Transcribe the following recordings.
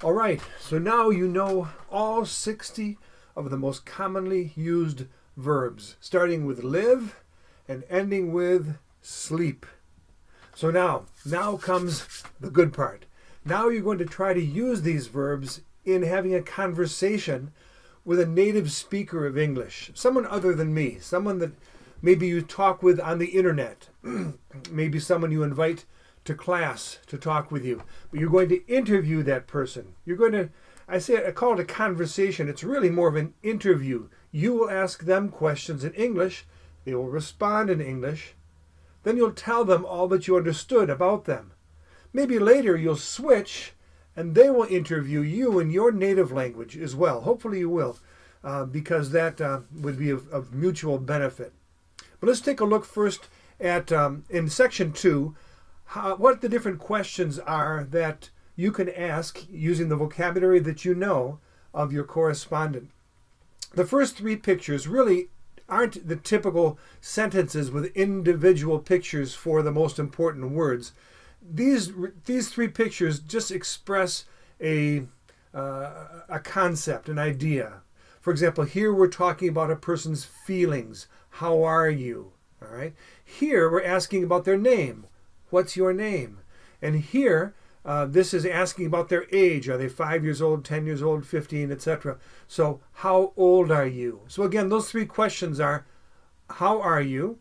All right, so now you know all 60 of the most commonly used verbs, starting with live and ending with sleep. So now comes the good part. Now you're going to try to use these verbs in having a conversation with a native speaker of English, someone other than me, someone that maybe you talk with on the internet, maybe someone you invite to class to talk with you, but you're going to interview that person. You're going to, I call it a conversation. It's really more of an interview. You will ask them questions in English. They will respond in English. Then you'll tell them all that you understood about them. Maybe later you'll switch and they will interview you in your native language as well. Hopefully you will, because that would be of mutual benefit. But let's take a look first at, in section 2, what the different questions are that you can ask using the vocabulary that you know of your correspondent. The first 3 pictures really aren't the typical sentences with individual pictures for the most important words. These 3 pictures just express a concept, an idea. For example, here we're talking about a person's feelings. How are you? All right. Here we're asking about their name. What's your name? And here, this is asking about their age. Are they 5 years old, 10 years old, 15, etc.? So how old are you? So again, those 3 questions are, how are you?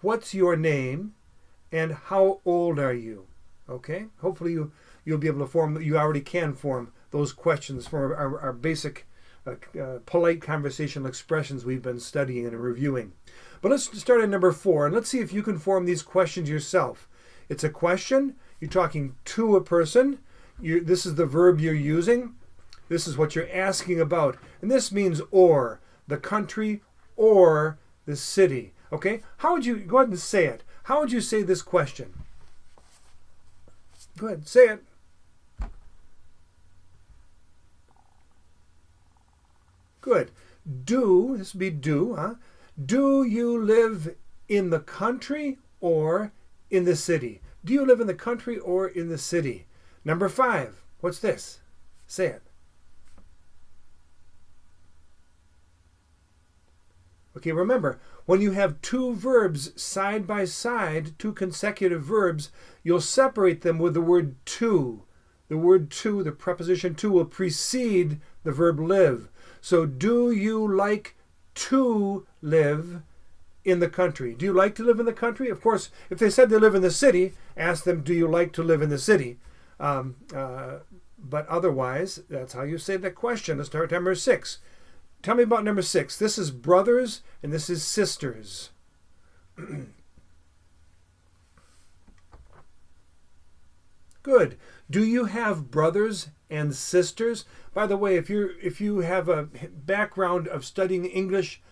What's your name? And how old are you? Okay? Hopefully you'll be able to you already can form those questions for our basic polite conversational expressions we've been studying and reviewing. But let's start at number 4, and let's see if you can form these questions yourself. It's a question. You're talking to a person. This is the verb you're using. This is what you're asking about. And this means or, the country or the city. Okay? How would you, go ahead and say it. How would you say this question? Go ahead, say it. Good. This would be do, huh? Do you live in the country or in the city? Do you live in the country or in the city? Number 5, what's this? Say it. Okay, remember, when you have 2 verbs side by side, 2 consecutive verbs, you'll separate them with the word to. The word to, the preposition to, will precede the verb live. So do you like to live in the country? Do you like to live in the country? Of course, if they said they live in the city, ask them, do you like to live in the city? But otherwise, that's how you say that question. Let's start with number 6. Tell me about number 6. This is brothers and this is sisters. Good. Do you have brothers and sisters? By the way, if you have a background of studying English,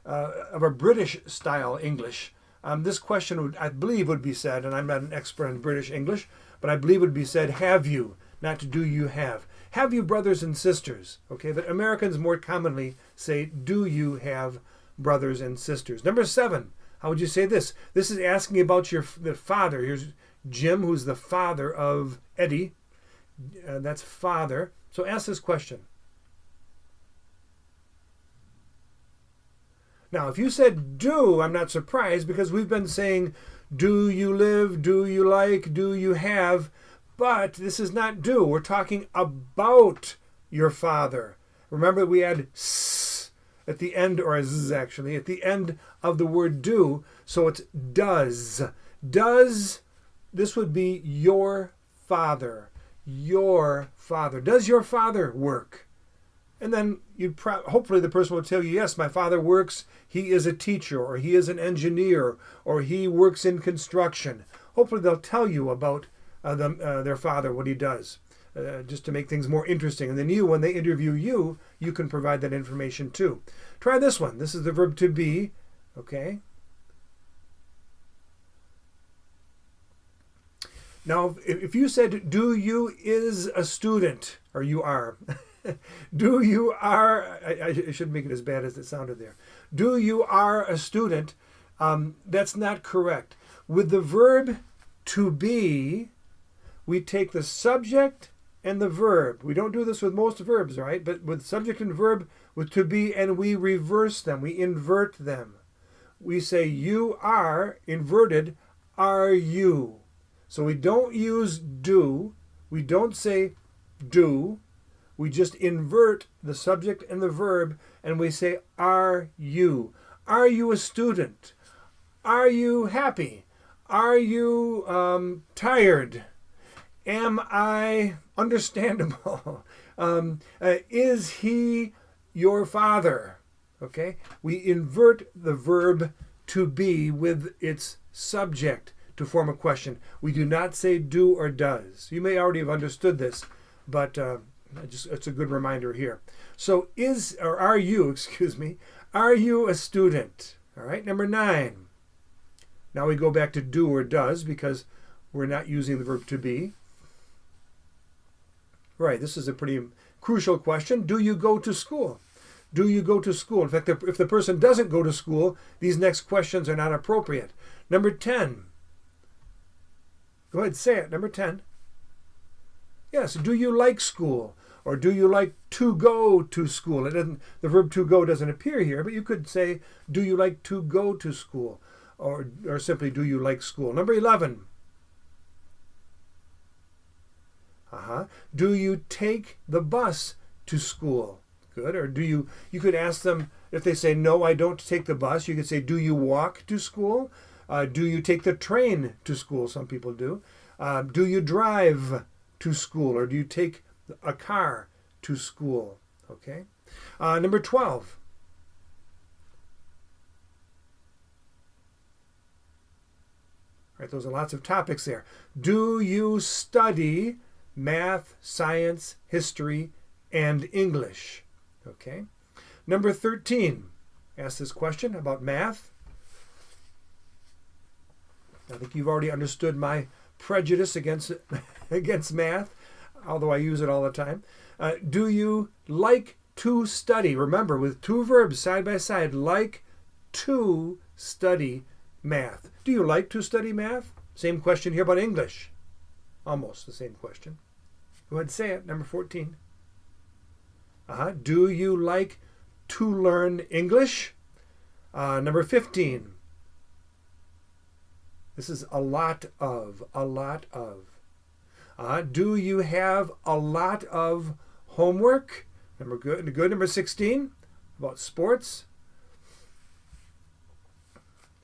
of a British style English, this question I believe would be said, and I'm not an expert in British English, but I believe would be said, have you, not do you have. Have you brothers and sisters? Okay, but Americans more commonly say, do you have brothers and sisters? Number 7, how would you say this? This is asking about the father. Here's Jim, who's the father of Eddie. That's father. So ask this question. Now, if you said do, I'm not surprised, because we've been saying, do you live, do you like, do you have, but this is not do. We're talking about your father. Remember, we add s at the end, or a z actually, at the end of the word do, so it's does. Does, this would be your father. Your father. Does your father work? And then hopefully the person will tell you, yes, my father works. He is a teacher, or he is an engineer, or he works in construction. Hopefully they'll tell you about their father, what he does, just to make things more interesting. And then when they interview you, you can provide that information too. Try this one. This is the verb to be. Okay. Now, if you said, do you is a student, or you are, do you are, I shouldn't make it as bad as it sounded there. Do you are a student? That's not correct. With the verb to be, we take the subject and the verb. We don't do this with most verbs, right? But with subject and verb, with to be, and we reverse them. We invert them. We say you are, inverted, are you. So we don't use do. We don't say do. We just invert the subject and the verb, and we say are you. Are you a student? Are you happy? Are you tired? Am I understandable? Is he your father? Okay? We invert the verb to be with its subject to form a question. We do not say do or does. You may already have understood this, but it's a good reminder here. So are you a student? All right, number 9. Now we go back to do or does because we're not using the verb to be. Right, this is a pretty crucial question. Do you go to school? Do you go to school? In fact, if the person doesn't go to school, these next questions are not appropriate. Number 10. Go ahead, say it. Number 10. Yes, do you like school? Or do you like to go to school? The verb to go doesn't appear here, but you could say, do you like to go to school? Or simply, do you like school? Number 11. Do you take the bus to school? Good. Or you could ask them, if they say, no, I don't take the bus, you could say, do you walk to school? Do you take the train to school? Some people do. Do you drive to school? Or do you take a car to school? Okay. Number 12. All right, those are lots of topics there. Do you study math, science, history, and English? Okay. Number 13. Ask this question about math. I think you've already understood my prejudice against math, although I use it all the time. Do you like to study? Remember, with two verbs side by side, like to study math. Do you like to study math? Same question here about English. Almost the same question. Go ahead and say it. Number 14. Do you like to learn English? Number 15. This is a lot of. Do you have a lot of homework? Good. Number 16, about sports.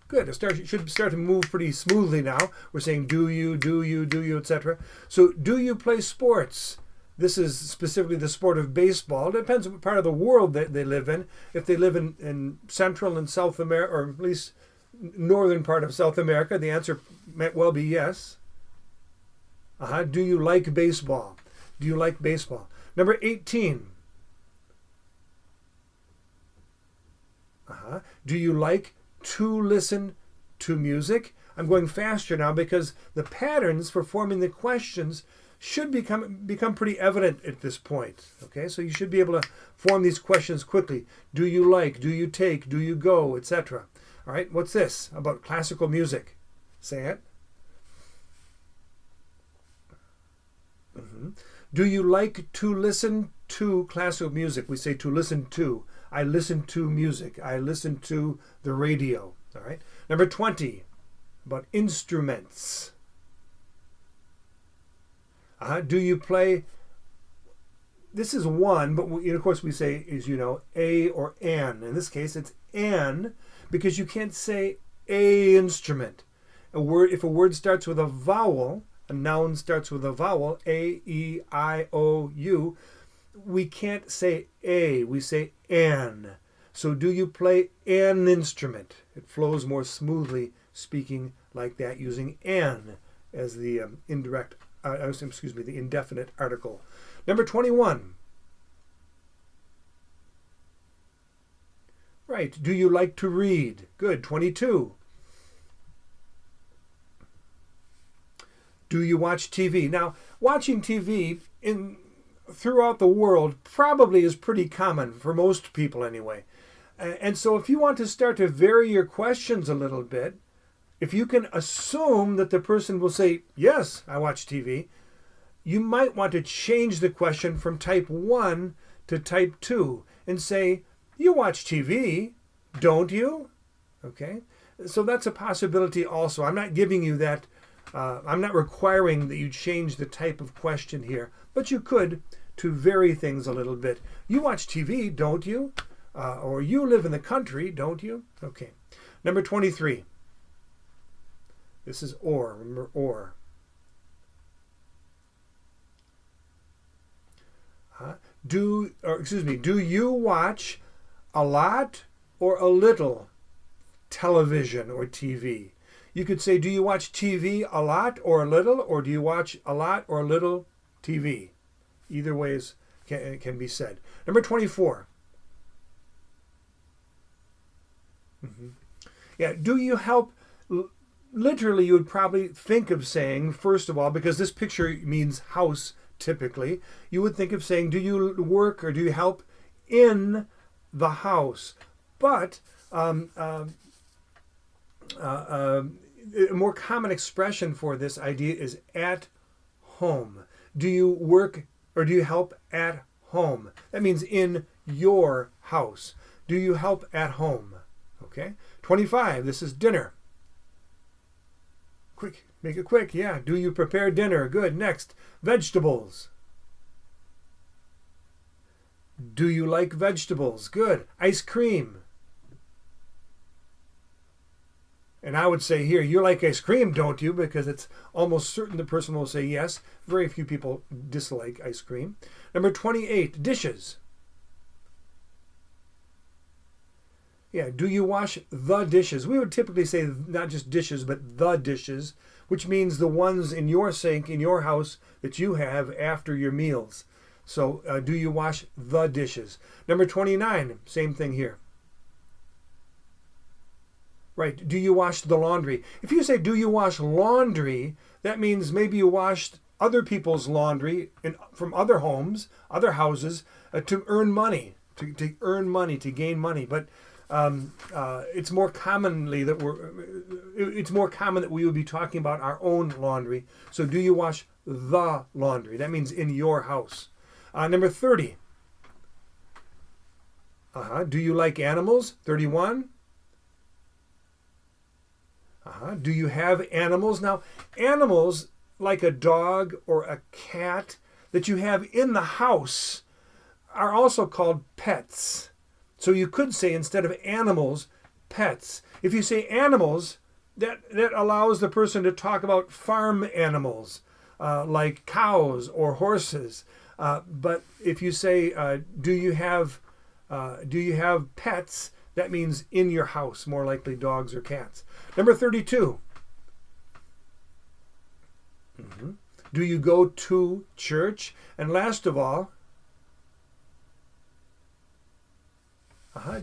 Good. It should start to move pretty smoothly now. We're saying do you, etc. So do you play sports? This is specifically the sport of baseball. It depends on what part of the world that they live in. If they live in Central and South America, or at least northern part of South America, the answer might well be yes. Do you like baseball? Do you like baseball? Number 18. Do you like to listen to music? I'm going faster now because the patterns for forming the questions should become pretty evident at this point. Okay, so you should be able to form these questions quickly. Do you like? Do you take? Do you go? Etc. All right, what's this about classical music? Say it. Do you like to listen to classical music? We say to listen to. I listen to music. I listen to the radio. All right. Number 20, about instruments. Do you play? This is one, but of course we say is, a or an. In this case, it's an, because you can't say a instrument. If a word starts with a vowel, a noun starts with a vowel, A, E, I, O, U, we can't say a, we say an. So do you play an instrument? It flows more smoothly speaking like that, using an as the the indefinite article. Number 21. Right. Do you like to read? Good. 22. Do you watch TV? Now, watching TV throughout the world probably is pretty common for most people anyway. And so if you want to start to vary your questions a little bit, if you can assume that the person will say, yes, I watch TV, you might want to change the question from type 1 to type 2 and say, you watch TV, don't you? Okay, so that's a possibility also. I'm not giving you that, I'm not requiring that you change the type of question here, but you could to vary things a little bit. You watch TV, don't you? Or you live in the country, don't you? Okay, number 23. This is or, remember or. Do you watch a lot or a little television or TV? You could say, do you watch TV a lot or a little, or do you watch a lot or a little TV? Either ways can be said. Number 24. Yeah, do you help? Literally, you would probably think of saying, first of all, because this picture means house typically, you would think of saying, do you work or do you help in the house? But a more common expression for this idea is at home. Do you work or do you help at home? That means in your house. Do you help at home? Okay. 25, this is dinner. Quick, make it quick. Yeah. Do you prepare dinner? Good. Next, vegetables. Do you like vegetables? Good. Ice cream. And I would say here, you like ice cream, don't you? Because it's almost certain the person will say yes. Very few people dislike ice cream. Number 28, dishes. Yeah, do you wash the dishes? We would typically say not just dishes, but the dishes, which means the ones in your sink, in your house, that you have after your meals. So do you wash the dishes? Number 29, same thing here. Right, do you wash the laundry? If you say, do you wash laundry, that means maybe you washed other people's laundry from other homes, other houses, to earn money, to earn money, to gain money. But it's more commonly that it's more common that we would be talking about our own laundry. So do you wash the laundry? That means in your house. Number 30. Do you like animals? 31. Do you have animals? Now, animals like a dog or a cat that you have in the house are also called pets. So you could say, instead of animals, pets. If you say animals, that allows the person to talk about farm animals, like cows or horses. But if you say, do you have pets? That means in your house, more likely dogs or cats. Number 32. Do you go to church? And last of all,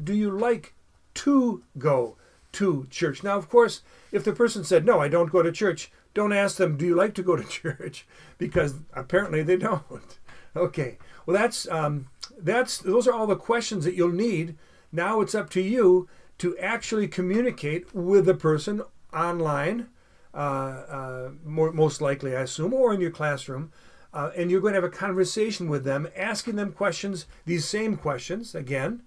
do you like to go to church? Now, of course, if the person said, no, I don't go to church, don't ask them, do you like to go to church? Because apparently they don't. Okay, well, those are all the questions that you'll need. Now it's up to you to actually communicate with the person online, most likely, I assume, or in your classroom, and you're going to have a conversation with them, asking them questions, these same questions, again,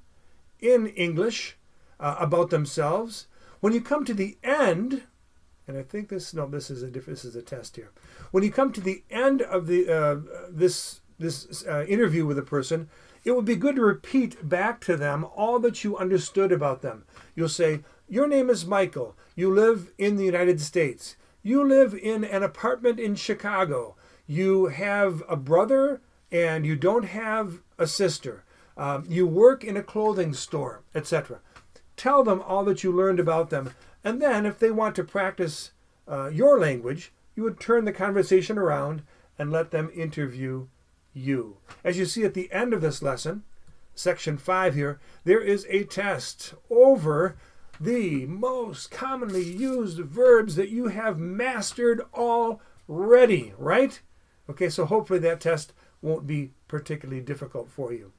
in English, about themselves. When you come to the end, and I think this is a test here. When you come to the end of this interview with a person, it would be good to repeat back to them all that you understood about them. You'll say, your name is Michael. You live in the United States. You live in an apartment in Chicago. You have a brother and you don't have a sister. You work in a clothing store, etc. Tell them all that you learned about them. And then if they want to practice your language, you would turn the conversation around and let them interview you. As you see at the end of this lesson, section 5 here, there is a test over the most commonly used verbs that you have mastered already, right? Okay, so hopefully that test won't be particularly difficult for you.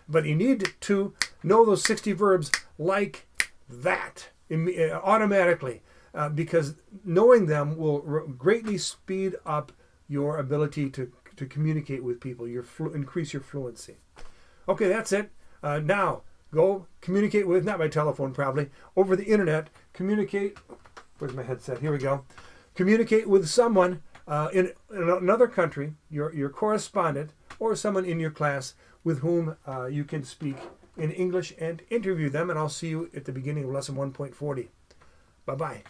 But you need to know those 60 verbs like that automatically, because knowing them will greatly speed up your ability to to communicate with people, increase your fluency. Okay, that's it. Now, go communicate with, not by telephone probably, over the internet. Communicate, where's my headset? Here we go. Communicate with someone in another country, your correspondent, or someone in your class with whom you can speak in English and interview them. And I'll see you at the beginning of lesson 1.40. Bye-bye.